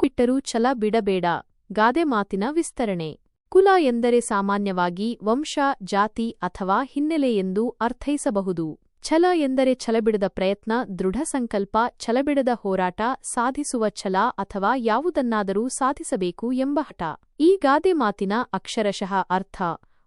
ಬಿಟ್ಟರೂ ಛಲ ಬಿಡಬೇಡ. ಗಾದೆ ಮಾತಿನ ವಿಸ್ತರಣೆ. ಕುಲ ಎಂದರೆ ಸಾಮಾನ್ಯವಾಗಿ ವಂಶ, ಜಾತಿ ಅಥವಾ ಹಿನ್ನೆಲೆ ಎಂದು ಅರ್ಥೈಸಬಹುದು. ಛಲ ಎಂದರೆ ಛಲಬಿಡದ ಪ್ರಯತ್ನ, ದೃಢ ಸಂಕಲ್ಪ, ಛಲಬಿಡದ ಹೋರಾಟ, ಸಾಧಿಸುವ ಛಲ ಅಥವಾ ಯಾವುದನ್ನಾದರೂ ಸಾಧಿಸಬೇಕು ಎಂಬ ಹಠ. ಈ ಗಾದೆ ಮಾತಿನ ಅಕ್ಷರಶಃ ಅರ್ಥ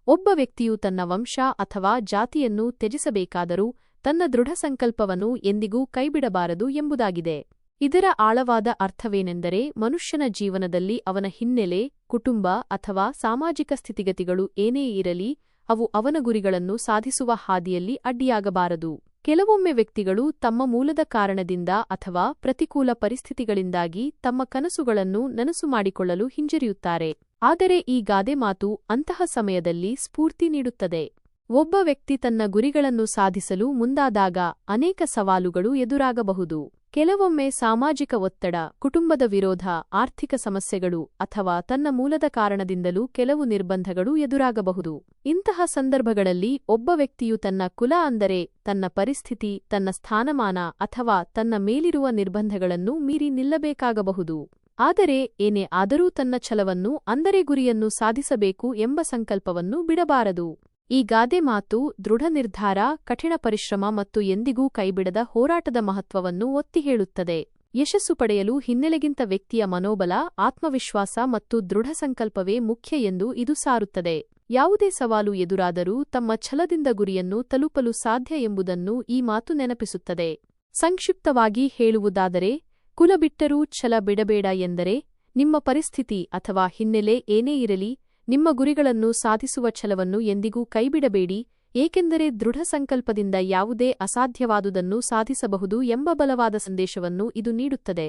ಒಬ್ಬ ವ್ಯಕ್ತಿಯು ತನ್ನ ವಂಶ ಅಥವಾ ಜಾತಿಯನ್ನು ತ್ಯಜಿಸಬೇಕಾದರೂ ತನ್ನ ದೃಢ ಸಂಕಲ್ಪವನ್ನು ಎಂದಿಗೂ ಕೈಬಿಡಬಾರದು ಎಂಬುದಾಗಿದೆ. ಇದರ ಆಳವಾದ ಅರ್ಥವೇನೆಂದರೆ ಮನುಷ್ಯನ ಜೀವನದಲ್ಲಿ ಅವನ ಹಿನ್ನೆಲೆ, ಕುಟುಂಬ ಅಥವಾ ಸಾಮಾಜಿಕ ಸ್ಥಿತಿಗತಿಗಳು ಏನೇ ಇರಲಿ ಅವು ಅವನ ಗುರಿಗಳನ್ನು ಸಾಧಿಸುವ ಹಾದಿಯಲ್ಲಿ ಅಡ್ಡಿಯಾಗಬಾರದು. ಕೆಲವೊಮ್ಮೆ ವ್ಯಕ್ತಿಗಳು ತಮ್ಮ ಮೂಲದ ಕಾರಣದಿಂದ ಅಥವಾ ಪ್ರತಿಕೂಲ ಪರಿಸ್ಥಿತಿಗಳಿಂದಾಗಿ ತಮ್ಮ ಕನಸುಗಳನ್ನು ನನಸು ಮಾಡಿಕೊಳ್ಳಲು ಹಿಂಜರಿಯುತ್ತಾರೆ. ಆದರೆ ಈ ಗಾದೆ ಮಾತು ಅಂತಹ ಸಮಯದಲ್ಲಿ ಸ್ಫೂರ್ತಿ ನೀಡುತ್ತದೆ. ಒಬ್ಬ ವ್ಯಕ್ತಿ ತನ್ನ ಗುರಿಗಳನ್ನು ಸಾಧಿಸಲು ಮುಂದಾದಾಗ ಅನೇಕ ಸವಾಲುಗಳು ಎದುರಾಗಬಹುದು. ಕೆಲವೊಮ್ಮೆ ಸಾಮಾಜಿಕ ಒತ್ತಡ, ಕುಟುಂಬದ ವಿರೋಧ, ಆರ್ಥಿಕ ಸಮಸ್ಯೆಗಳು ಅಥವಾ ತನ್ನ ಮೂಲದ ಕಾರಣದಿಂದಲೂ ಕೆಲವು ನಿರ್ಬಂಧಗಳು ಎದುರಾಗಬಹುದು. ಇಂತಹ ಸಂದರ್ಭಗಳಲ್ಲಿ ಒಬ್ಬ ವ್ಯಕ್ತಿಯು ತನ್ನ ಕುಲ ಅಂದರೆ ತನ್ನ ಪರಿಸ್ಥಿತಿ, ತನ್ನ ಸ್ಥಾನಮಾನ ಅಥವಾ ತನ್ನ ಮೇಲಿರುವ ನಿರ್ಬಂಧಗಳನ್ನು ಮೀರಿ ನಿಲ್ಲಬೇಕಾಗಬಹುದು. ಆದರೆ ಏನೇ ಆದರೂ ತನ್ನ ಛಲವನ್ನು ಅಂದರೆ ಗುರಿಯನ್ನು ಸಾಧಿಸಬೇಕು ಎಂಬ ಸಂಕಲ್ಪವನ್ನು ಬಿಡಬಾರದು. ಈ ಗಾದೆ ಮಾತು ದೃಢ ನಿರ್ಧಾರ, ಕಠಿಣ ಪರಿಶ್ರಮ ಮತ್ತು ಎಂದಿಗೂ ಕೈಬಿಡದ ಹೋರಾಟದ ಮಹತ್ವವನ್ನು ಒತ್ತಿ ಹೇಳುತ್ತದೆ. ಯಶಸ್ಸು ಪಡೆಯಲು ಹಿನ್ನೆಲೆಗಿಂತ ವ್ಯಕ್ತಿಯ ಮನೋಬಲ, ಆತ್ಮವಿಶ್ವಾಸ ಮತ್ತು ದೃಢ ಸಂಕಲ್ಪವೇ ಮುಖ್ಯ ಎಂದು ಇದು ಸಾರುತ್ತದೆ. ಯಾವುದೇ ಸವಾಲು ಎದುರಾದರೂ ತಮ್ಮ ಛಲದಿಂದ ಗುರಿಯನ್ನು ತಲುಪಲು ಸಾಧ್ಯ ಎಂಬುದನ್ನು ಈ ಮಾತು ನೆನಪಿಸುತ್ತದೆ. ಸಂಕ್ಷಿಪ್ತವಾಗಿ ಹೇಳುವುದಾದರೆ, ಕುಲ ಬಿಟ್ಟರೂ ಛಲ ಬಿಡಬೇಡ ಎಂದರೆ ನಿಮ್ಮ ಪರಿಸ್ಥಿತಿ ಅಥವಾ ಹಿನ್ನೆಲೆ ಏನೇ ಇರಲಿ ನಿಮ್ಮ ಗುರಿಗಳನ್ನು ಸಾಧಿಸುವ ಛಲವನ್ನು ಎಂದಿಗೂ ಕೈಬಿಡಬೇಡಿ, ಏಕೆಂದರೆ ದೃಢ ಸಂಕಲ್ಪದಿಂದ ಯಾವುದೇ ಅಸಾಧ್ಯವಾದುದನ್ನು ಸಾಧಿಸಬಹುದು ಎಂಬ ಬಲವಾದ ಸಂದೇಶವನ್ನು ಇದು ನೀಡುತ್ತದೆ.